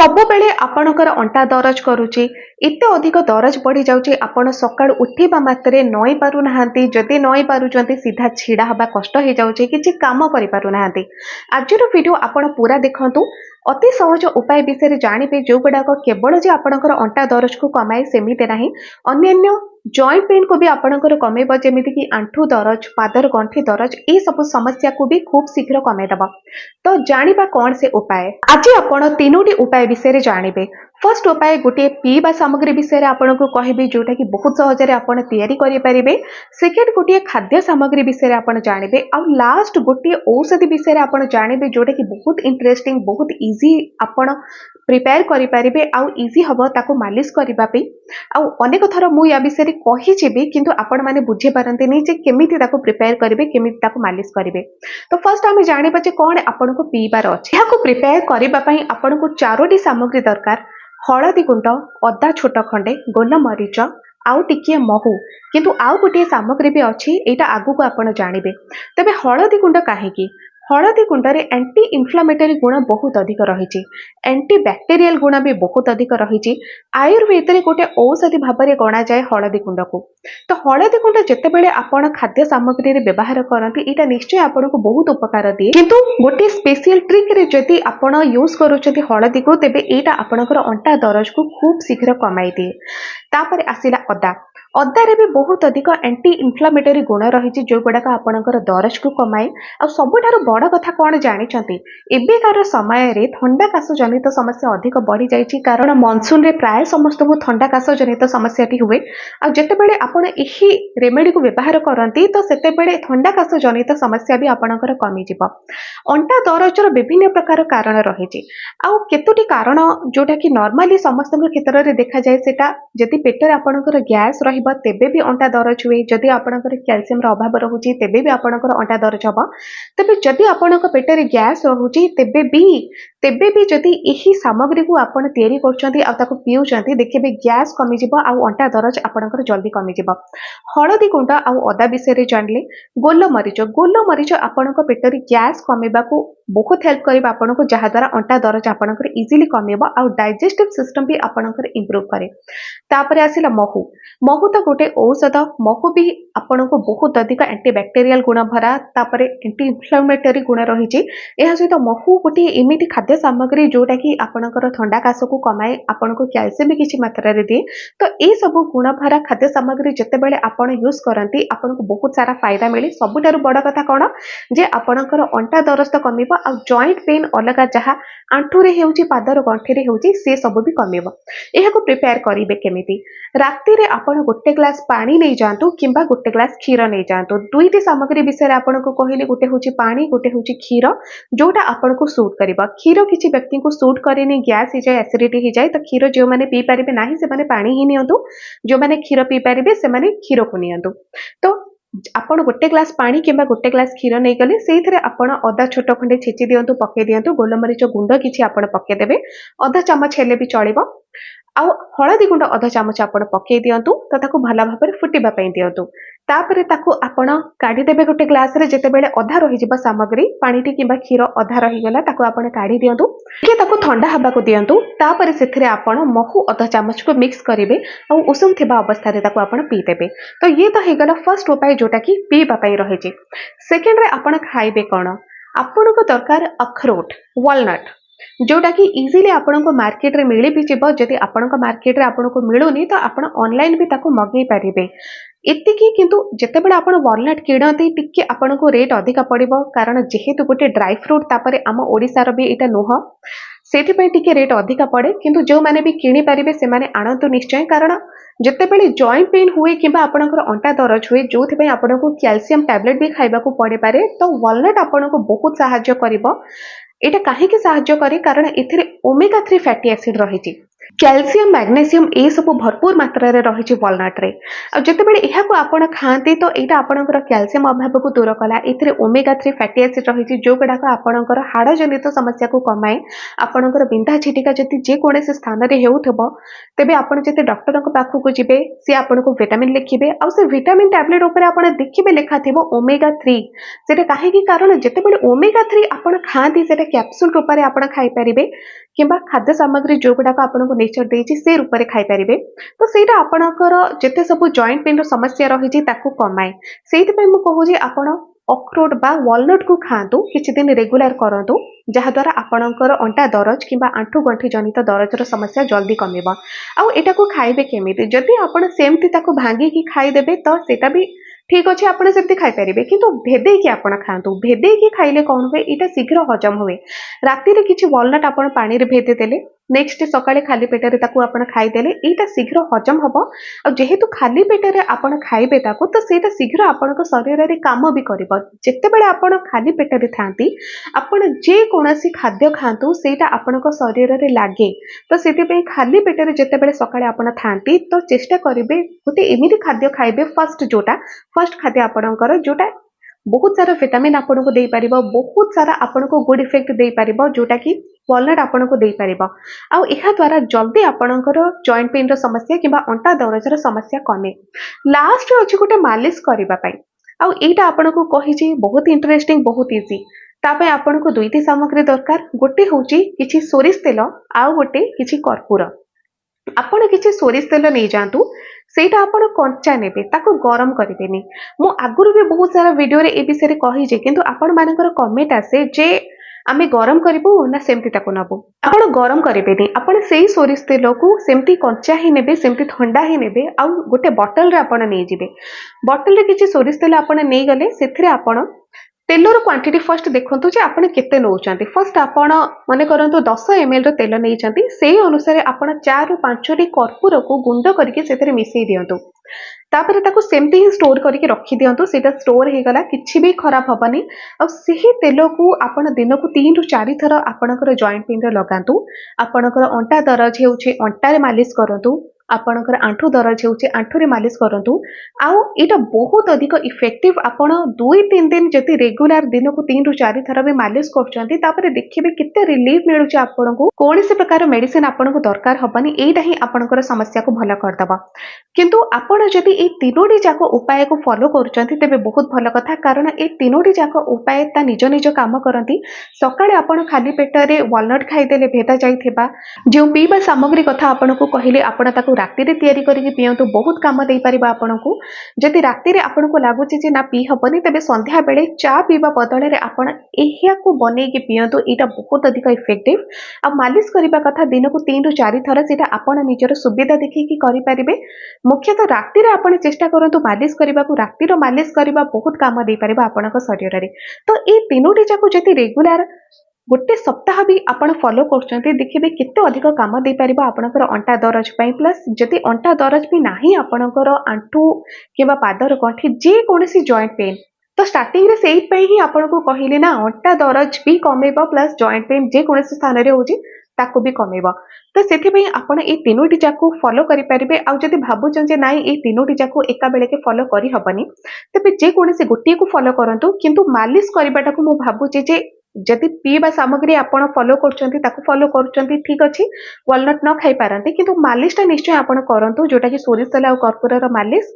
ସବୁବେଳେ ଆପଣଙ୍କର ଅଣ୍ଟା ଦରଜ କରୁଛି, ଏତେ ଅଧିକ ଦରଜ ବଢ଼ିଯାଉଛି ଆପଣ ସକାଳୁ ଉଠିବା ମାତ୍ରେ ନଇଁ ପାରୁନାହାନ୍ତି, ଯଦି ନଇଁ ପାରୁଛନ୍ତି ସିଧା ଛିଡ଼ା ହେବା କଷ୍ଟ ହେଇଯାଉଛି, କିଛି କାମ କରିପାରୁନାହାନ୍ତି। ଆଜିର ଭିଡ଼ିଓ ଆପଣ ପୁରା ଦେଖନ୍ତୁ। ଅତି ସହଜ ଉପାୟ ବିଷୟରେ ଜାଣିବେ ଯେଉଁଗୁଡ଼ାକ କେବଳ ଯେ ଆପଣଙ୍କର ଅଣ୍ଟା ଦରଜକୁ କମାଏ ସେମିତି ନାହିଁ, ଅନ୍ୟାନ୍ୟ ଜଏଣ୍ଟ ପେନ୍ को भी आपणकर कमेब, जेमितिक आंठू दरज, पादर गंठी दरज, ये सब समस्या को भी खूब शीघ्र कमेदब। तो जानिबा कौन से उपाय आज आपण तीनोटी उपाय विषय जानवे। फर्स्ट उपाय गोटे पीवा सामग्री विषय आपको कहबी जोटा कि बहुत सहज आपण तैयारी करें। सेकेंड गोटे खाद्य सामग्री विषय आप जानवे। आ लास्ट गोटे औषधि विषय आप जानवे जोटा कि बहुत इंटरेस्टिंग, बहुत इजी आपण प्रिपेयर करें। आउ इजी हम ताको मालिश करने। आउ अनेक थर मु या विषय कही किंतु आपण माने बुझी पारंती नहीं जे केमिति ताको प्रिपेयर करेंगे, केमिति ताको मालिश करेंगे। तो फर्स्ट आम जानिबा जे कौन आपको पीबार अच्छे। यहाँ प्रिपेयर करने आपको चारोटी सामग्री दरकार। हलदी गुंड, अदा छोट खंडे, गोलमरीच, आउ टिकिए महू, किंतु आउ गोटे सामग्री भी अच्छी, यहाँ आगू आप जानवे। तेबे हलदी गुंड कहीं? हलदी गुंडे एंटी इनफ्लामेटरी गुण बहुत अधिक रही, एंटी बैक्टेरियल गुण भी बहुत अधिक रही। आयुर्वेद में गोटे औषधि भाव में गणा जाए हलदी गुंड को। तो हलदी गुंड जितेबाला आपण खाद्य सामग्री व्यवहार करती, यहाँ निश्चय आपको बहुत उपकार दिए, किंतु गोटे स्पेशल ट्रिक रे जदि आपण यूज करूछथि हलदी को, तेबे एटा आपणकर अंटा दरज को खूब शीघ्र कमाई दिए। तापर आसिला अदा। अदारे भी बहुत अधिक एंटी इनफ्लामेटरी गुण रही, जो गुड़ाक आपणकर दरज को कमाए। आ सबुठारु बड़ कथा कौन जानिछंती, एबेकार समय रे ठंडा काश जनित समस्या अधिक बढ़ी जाइछि, कारण मनसून रे प्राय समस्त को ठंडा काश जनित समस्याटी हुए। आ जेतेबेले आपण एही रेमेडी को व्यवहार करंती, तो सेतेबेले ठंडा काश जनित समस्या भी आपणकर कमी जिवो। अंटा दरजर विभिन्न प्रकार कारण रही। आउ केतोटी कारण जोटा कि नॉर्मली समस्त क्षेत्र में देखा जाए, सेटा जदि पेटर आपणकर गैस रहिबा तेबे भी अंटा दरज हुए, जदि आपणकर कैल्शियम रो अभाव रहुची तेबे भी आपणकर अंटा दरज हबो। तेबे जदि आपणकर पेटर गैस रहुची तेबे भी जदि एही सामग्री को आपण तैयारी करछंती आ ताको पिउछंती, देखिबे गैस कमी जिवो आ अंटा दरज आपणकर जल्दी कमी जिवो। हलदी गुंड आ अदा विषय जानले। गोलमरीच आपणकर पेटर गैस कमेबा को बहुत हेल्प करिबा आपनको, जहा द्वारा अंटा दरज आपणकर इजीली कमेबो आ डाइजेस्टिव सिस्टम भी आपणकर इंप्रूव करे। तापर आसिला महू तो गोटे औषध। महू भी आपको बहुत अधिक एंटीबैक्टेरियल गुण भरा, तापर एंटी इनफ्लामेटरी गुण रही। यह सहित महू गोटे एमिति खाद्य सामग्री जोटा कि आपणकर ठंडा काश को कमाए, आपको कैल्शियम भी किसी मात्रा रे दिए। तो ये सब गुण भरा खाद्य सामग्री जितेबाला आपण यूज करती, आपको बहुत सारा फायदा मिले। सबुठारु बड़ कथा कौन जे आपणकर अंटा दरज तो कमिबो, आ जॉइंट पेन अलग जहाँ आंठू रे हेउची, पादर गंठी रे हेउची, से सब भी कमिबो। एहाको प्रिपेयर करिवे केमिति? राति रे आपण गोटे ग्लास पानी नहीं जातु किंबा गोटे ग्लास क्षीर नहीं जातु। दुईटी सामग्री विषय आपको कहली, गोटे होची पानी, गोटे होची क्षीर, जोटा आपको सूट करिबा। क्षीर किसी व्यक्ति को सूट करेनी, गैस हो जाए, एसिडिटी हो जाए, तो क्षीर जो मैंने पी पारे ना से पानी ही नियंतु, जो मैंने क्षीर पी पारे से क्षीर को नियंतु। तो आपण गोटे ग्लास पानी किंबा गोटे ग्लास क्षीर नहीं गले, से आपण अदा छोट खंडे छेची दियंतु, पके दियंतु, गोलमरीच गुंड किछि आपण पकेदेबे, अधा चामच हेले भी चलिबो। आउ हलदी गुंड अधा चामच आपण पके दियंतु, तो ताको भला भाबरे फुटिबा पई दियंतु। तापरे ताको आपण काढी देबे गोटे ग्लास रे, जेतेबेले अधा रही जिबा सामग्री, पानीटी किंबा क्षीर अधा रही गला, ताको आपण काढी दियंतु, के ताको ठंडा हबा को दियंतु। तापरे सेथिरे आपण महू अधा चामच को मिक्स करिवे, आ उषुम थिबा अवस्था रे ताको आपण पी देबे। तो ये तो हेगला फर्स्ट उपाय जोटा कि पीबा पई रही। सेकेंड रे आपण खाइबे कोन? आपनको दरकार अखरोट, वालनट, जोटा कि इजीली आपनको मार्केट रे मिली भी जिवो। जदि आपनको मार्केट रे आपनको मिलुनी, तो आपण ऑनलाइन भी ताको मगै परिबे। एतिकी किंतु जेतेबेले आपण वालनट किणती, टिके आपनको रेट अधिका पड़िबो, कारण जेहेतु गोटे ड्राई फ्रूट, तापरे आम ओडिसा रो भी एटा नुह, सेठिपई टिके रेट अधिका पड़े। किंतु जो माने भी किणी परिबे सेमाने आणंतु निश्चय, कारण जेतेबेले जॉइंट पेन हुए किंबा आपणकर अंटा दरज हुए, जोथिपई आपनको कैल्शियम टैबलेट भी खाइबा को पड़े पारे, तो वालनट आपनको बहुत सहाय्य करिबो। एटा काहेकि सहाय्य करे? कारण एथिरे ओमेगा 3 फैटी एसिड रही। କ୍ୟାଲସିୟମ ମ୍ୟାଗ୍ନେସିୟମ ଏ ସବୁ ଭରପୁର ମାତ୍ରାରେ ରହିଛି ୱାଲନଟରେ। ଆଉ ଯେତେବେଳେ ଏହାକୁ ଆପଣ ଖାଆନ୍ତି ତ ଏଇଟା ଆପଣଙ୍କର କ୍ୟାଲସିୟମ ଅଭାବକୁ ଦୂର କଲା। ଏଥିରେ ଓମେଗା 3 ଫ୍ୟାଟି ଆସିଡ୍ ରହିଛି ଯେଉଁଗୁଡ଼ାକ ଆପଣଙ୍କର ହାଡ଼ ଜନିତ ସମସ୍ୟାକୁ କମାଏ। ଆପଣଙ୍କର ବିନ୍ଧା ଛିଟିକା ଯଦି ଯେକୌଣସି ସ୍ଥାନରେ ହେଉଥିବ ତେବେ ଆପଣ ଯଦି ଡକ୍ଟରଙ୍କ ପାଖକୁ ଯିବେ ସେ ଆପଣଙ୍କୁ ଭିଟାମିନ୍ ଲେଖିବେ ଆଉ ସେ ଭିଟାମିନ୍ ଟ୍ୟାବଲେଟ୍ ଉପରେ ଆପଣ ଦେଖିବେ ଲେଖାଥିବ ଓମେଗା 3। ସେଟା କାହିଁକି? କାରଣ ଯେତେବେଳେ ଓମେଗା 3 ଆପଣ ଖାଆନ୍ତି ସେଟା କ୍ୟାପସୁଲ ରୂପରେ ଆପଣ ଖାଇପାରିବେ କିମ୍ବା ଖାଦ୍ୟ ସାମଗ୍ରୀ ଯେଉଁଗୁଡ଼ାକ ଆପଣଙ୍କୁ ନେଚର ଦେଇଛି ସେ ରୂପରେ ଖାଇପାରିବେ। ତ ସେଇଟା ଆପଣଙ୍କର ଯେତେ ସବୁ ଜଏଣ୍ଟ ପେନ୍ର ସମସ୍ୟା ରହିଛି ତାକୁ କମାଏ। ସେଇଥିପାଇଁ ମୁଁ କହୁଛି ଆପଣ ଅଖରୋଟ ବା ୱାଲନଟକୁ ଖାଆନ୍ତୁ, କିଛି ଦିନ ରେଗୁଲାର କରନ୍ତୁ, ଯାହାଦ୍ୱାରା ଆପଣଙ୍କର ଅଣ୍ଟା ଦରଜ କିମ୍ବା ଆଣ୍ଠୁ ଗଣ୍ଠି ଜନିତ ଦରଜର ସମସ୍ୟା ଜଲ୍ଦି କମିବ। ଆଉ ଏଟାକୁ ଖାଇବେ କେମିତି? ଯଦି ଆପଣ ସେମିତି ତାକୁ ଭାଙ୍ଗିକି ଖାଇଦେବେ ତ ସେଇଟା ବି ଠିକ୍ ଅଛି, ଆପଣ ସେମିତି ଖାଇପାରିବେ, କିନ୍ତୁ ଭେଦେଇକି ଆପଣ ଖାଆନ୍ତୁ। ଭେଦେଇକି ଖାଇଲେ କ'ଣ ହୁଏ, ଏଇଟା ଶୀଘ୍ର ହଜମ ହୁଏ। ରାତିରେ କିଛି ୱାଲନଟ ଆପଣ ପାଣିରେ ଭେଦେଇଦେଲେ, ନେକ୍ସଟ ସକାଳେ ଖାଲି ପେଟରେ ତାକୁ ଆପଣ ଖାଇଦେଲେ, ଏଇଟା ଶୀଘ୍ର ହଜମ ହବ। ଆଉ ଯେହେତୁ ଖାଲି ପେଟରେ ଆପଣ ଖାଇବେ ତାକୁ ତ ସେଇଟା ଶୀଘ୍ର ଆପଣଙ୍କ ଶରୀରରେ କାମ ବି କରିବ। ଯେତେବେଳେ ଆପଣ ଖାଲି ପେଟରେ ଥାଆନ୍ତି ଆପଣ ଯେକୌଣସି ଖାଦ୍ୟ ଖାଆନ୍ତୁ ସେଇଟା ଆପଣଙ୍କ ଶରୀରରେ ଲାଗେ। ତ ସେଥିପାଇଁ ଖାଲି ପେଟରେ ଯେତେବେଳେ ସକାଳେ ଆପଣ ଥାଆନ୍ତି ତ ଚେଷ୍ଟା କରିବେ ଗୋଟେ ଏମିତି ଖାଦ୍ୟ ଖାଇବେ ଫାଷ୍ଟ ଖାଦ୍ୟ ଆପଣଙ୍କର ଯୋଉଟା ବହୁତ ସାରା ଭିଟାମିନ୍ ଆପଣଙ୍କୁ ଦେଇପାରିବ, ବହୁତ ସାରା ଆପଣଙ୍କୁ ଗୁଡ୍ ଇଫେକ୍ଟ ଦେଇପାରିବ, ଯୋଉଟା କି ୱାଲନଟ ଆପଣଙ୍କୁ ଦେଇପାରିବ। ଆଉ ଏହା ଦ୍ୱାରା ଜଲ୍ଦି ଆପଣଙ୍କର ଜଏଣ୍ଟ ପେନ୍ର ସମସ୍ୟା କିମ୍ବା ଅଣ୍ଟା ଦରଜର ସମସ୍ୟା କମେ। ଲାଷ୍ଟ ଅଛି ଗୋଟେ ମାଲିସ କରିବା ପାଇଁ। ଆଉ ଏଇଟା ଆପଣଙ୍କୁ କହିଛି ବହୁତ ଇଣ୍ଟରେଷ୍ଟିଂ, ବହୁତ ଇଜି। ତା ପାଇଁ ଆପଣଙ୍କୁ ଦୁଇଟି ସାମଗ୍ରୀ ଦରକାର। ଗୋଟେ ହେଉଛି କିଛି ସୋରିଷ ତେଲ, ଆଉ ଗୋଟେ କିଛି କର୍ପୂର। ଆପଣ କିଛି ସୋରିଷ ତେଲ ନେଇଯାଆନ୍ତୁ, ସେଇଟା ଆପଣ କଞ୍ଚା ନେବେ, ତାକୁ ଗରମ କରିବେନି। ମୁଁ ଆଗରୁ ବି ବହୁତ ସାରା ଭିଡ଼ିଓରେ ଏ ବିଷୟରେ କହିଛି, କିନ୍ତୁ ଆପଣମାନଙ୍କର କମେଣ୍ଟ ଆସେ ଯେ ଆମେ ଗରମ କରିବୁ ନା ସେମିତି ତାକୁ ନେବୁ। ଆପଣ ଗରମ କରିବେନି, ଆପଣ ସେଇ ସୋରିଷ ତେଲକୁ ସେମିତି କଞ୍ଚା ହିଁ ନେବେ, ସେମିତି ଥଣ୍ଡା ହିଁ ନେବେ। ଆଉ ଗୋଟେ ବୋତଲରେ ଆପଣ ନେଇଯିବେ। ବୋତଲରେ କିଛି ସୋରିଷ ତେଲ ଆପଣ ନେଇଗଲେ ସେଥିରେ ଆପଣ ତେଲର କ୍ୱାଣ୍ଟିଟି ଫାଷ୍ଟ ଦେଖନ୍ତୁ ଯେ ଆପଣ କେତେ ନେଉଛନ୍ତି। ଫାଷ୍ଟ ଆପଣ ମନେ କରନ୍ତୁ 10 ml ର ତେଲ ନେଇଛନ୍ତି, ସେଇ ଅନୁସାରେ ଆପଣ 4ରୁ 5ଟି କର୍ପୂରକୁ ଗୁଣ୍ଡ କରିକି ସେଥିରେ ମିଶେଇ ଦିଅନ୍ତୁ। ତାପରେ ତାକୁ ସେମିତି ହିଁ ଷ୍ଟୋର କରିକି ରଖିଦିଅନ୍ତୁ। ସେଇଟା ଷ୍ଟୋର ହେଇଗଲା, କିଛି ବି ଖରାପ ହବନି। ଆଉ ସେହି ତେଲକୁ ଆପଣ ଦିନକୁ 3ରୁ 4 ଥର ଆପଣଙ୍କର ଜଏଣ୍ଟ ପେନ୍ରେ ଲଗାନ୍ତୁ। ଆପଣଙ୍କର ଅଣ୍ଟା ଦରଜ ହେଉଛି ଅଣ୍ଟାରେ ମାଲିସ କରନ୍ତୁ, ଆପଣଙ୍କର ଆଣ୍ଠୁ ଦରଜ ହେଉଛି ଆଣ୍ଠୁରେ ମାଲିସ କରନ୍ତୁ। ଆଉ ଏଇଟା ବହୁତ ଅଧିକ ଇଫେକ୍ଟିଭ। ଆପଣ 2-3 ଦିନ ଯଦି ରେଗୁଲାର ଦିନକୁ 3ରୁ 4 ଥର ବି ମାଲିସ କରୁଛନ୍ତି ତାପରେ ଦେଖିବେ କେତେ ରିଲିଫ ମିଳୁଛି ଆପଣଙ୍କୁ। କୌଣସି ପ୍ରକାର ମେଡିସିନ ଆପଣଙ୍କୁ ଦରକାର ହବନି, ଏଇଟା ହିଁ ଆପଣଙ୍କର ସମସ୍ୟାକୁ ଭଲ କରିଦେବ। କିନ୍ତୁ ଆପଣ ଯଦି এই ତିନୋଟି ଯାକ ଉପାୟକୁ ଫଲୋ କରୁଛନ୍ତି ତେବେ ବହୁତ ଭଲ କଥା, କାରଣ এই ତିନୋଟି ଯାକ ଉପାୟ ତା ନିଜ ନିଜ କାମ କରନ୍ତି। ସକାଳେ ଆପଣ ଖାଲି ପେଟରେ ୱାଲନଟ ଖାଇଦେଲେ ଭେଦା ଯାଇଥିବା ଯେଉଁ ପିଇବା ସାମଗ୍ରୀ କଥା ଆପଣଙ୍କୁ କହିଲେ ଆପଣ ତାକୁ ରାତିରେ ତିଆରି କରିକି ପିଅନ୍ତୁ, ବହୁତ କାମ ଦେଇପାରିବ ଆପଣଙ୍କୁ। ଯଦି ରାତିରେ ଆପଣଙ୍କୁ ଲାଗୁଛି ଯେ ନା ପିଇ ହବନି ତେବେ ସନ୍ଧ୍ୟା ବେଳେ ଚା ପିଇବା ବଦଳରେ ଆପଣ ଏହାକୁ ବନେଇକି ପିଅନ୍ତୁ, ଏଇଟା ବହୁତ ଅଧିକ ଇଫେକ୍ଟିଭ। ଆଉ ମାଲିସ କରିବା କଥା ଦିନକୁ 3ରୁ 4 ଥର, ସେଇଟା ଆପଣ ନିଜର ସୁବିଧା ଦେଖିକି କରିପାରିବେ। ମୁଖ୍ୟତଃ ରାତିରେ ଆପଣ ଚେଷ୍ଟା କରନ୍ତୁ ମାଲିସ କରିବାକୁ। ରାତିର ମାଲିସ କରିବା ବହୁତ କାମ ଦେଇପାରିବ ଆପଣଙ୍କ ଶରୀରରେ। ତ ଏଇ ତିନୋଟି ଯାକ ଯଦି ରେଗୁଲାର ଗୋଟେ ସପ୍ତାହ ବି ଆପଣ ଫଲୋ କରୁଛନ୍ତି ଦେଖିବେ କେତେ ଅଧିକ କାମ ଦେଇପାରିବ ଆପଣଙ୍କର ଅଣ୍ଟା ଦରଜ ପାଇଁ। ପ୍ଲସ୍ ଯଦି ଅଣ୍ଟା ଦରଜ ବି ନାହିଁ ଆପଣଙ୍କର ଆଣ୍ଠୁ କିମ୍ବା ପାଦର ଗଣ୍ଠି ଯେକୌଣସି ଜଏଣ୍ଟ ପେନ୍, ତ ଷ୍ଟାର୍ଟିଂରେ ସେଇଥିପାଇଁ ହିଁ ଆପଣଙ୍କୁ କହିଲି ନା ଅଣ୍ଟା ଦରଜ ବି କମେଇବ ପ୍ଲସ୍ ଜଏଣ୍ଟ ପେନ୍ ଯେକୌଣସି ସ୍ଥାନରେ ହେଉଛି ତାକୁ ବି କମେଇବ। ତ ସେଥିପାଇଁ ଆପଣ ଏଇ ତିନୋଟି ଯାକୁ ଫଲୋ କରିପାରିବେ। ଆଉ ଯଦି ଭାବୁଛନ୍ତି ଯେ ନାଇଁ ଏଇ ତିନୋଟି ଯାକୁ ଏକା ବେଳକେ ଫଲୋ କରିହବନି ତେବେ ଯେକୌଣସି ଗୋଟିଏକୁ ଫଲୋ କରନ୍ତୁ। କିନ୍ତୁ ମାଲିସ କରିବାଟାକୁ ମୁଁ ଭାବୁଛି ଯେ ଯଦି ପିଇବା ସାମଗ୍ରୀ ଆପଣ ଫଲୋ କରୁଛନ୍ତି ତାକୁ ଫଲୋ କରୁଛନ୍ତି ଠିକ୍ ଅଛି, ୱାଲନଟ ନ ଖାଇପାରନ୍ତି କିନ୍ତୁ ମାଲିସଟା ନିଶ୍ଚୟ ଆପଣ କରନ୍ତୁ, ଯୋଉଟାକି ସୋରିଷ ତେଲ ଆଉ କର୍ପୂରର ମାଲିସ।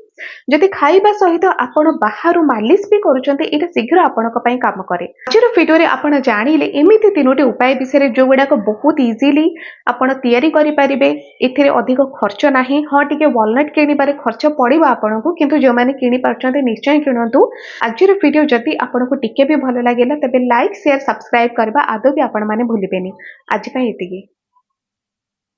ଯଦି ଖାଇବା ସହିତ ଆପଣ ବାହାରୁ ମାଲିସ ବି କରୁଛନ୍ତି ଏଇଟା ଶୀଘ୍ର ଆପଣଙ୍କ ପାଇଁ କାମ କରେ। ଆଜିର ଭିଡ଼ିଓରେ ଆପଣ ଜାଣିଲେ ଏମିତି ତିନୋଟି ଉପାୟ ବିଷୟରେ ଯୋଉଗୁଡ଼ାକ ବହୁତ ଇଜିଲି ଆପଣ ତିଆରି କରିପାରିବେ। ଏଥିରେ ଅଧିକ ଖର୍ଚ୍ଚ ନାହିଁ। ହଁ ଟିକେ ୱାଲନଟ କିଣିବାରେ ଖର୍ଚ୍ଚ ପଡ଼ିବ ଆପଣଙ୍କୁ, କିନ୍ତୁ ଯେଉଁମାନେ କିଣିପାରୁଛନ୍ତି ନିଶ୍ଚୟ କିଣନ୍ତୁ। ଆଜିର ଭିଡ଼ିଓ ଯଦି ଆପଣଙ୍କୁ ଟିକେ ବି ଭଲ ଲାଗିଲା ତେବେ ଲାଇକ୍ ସେୟାର ସବସ୍କ୍ରାଇବ କରିବା ଆଦୌ ବି ଆପଣମାନେ ଭୁଲିବେନି। ଆଜି ପାଇଁ ଏତିକି।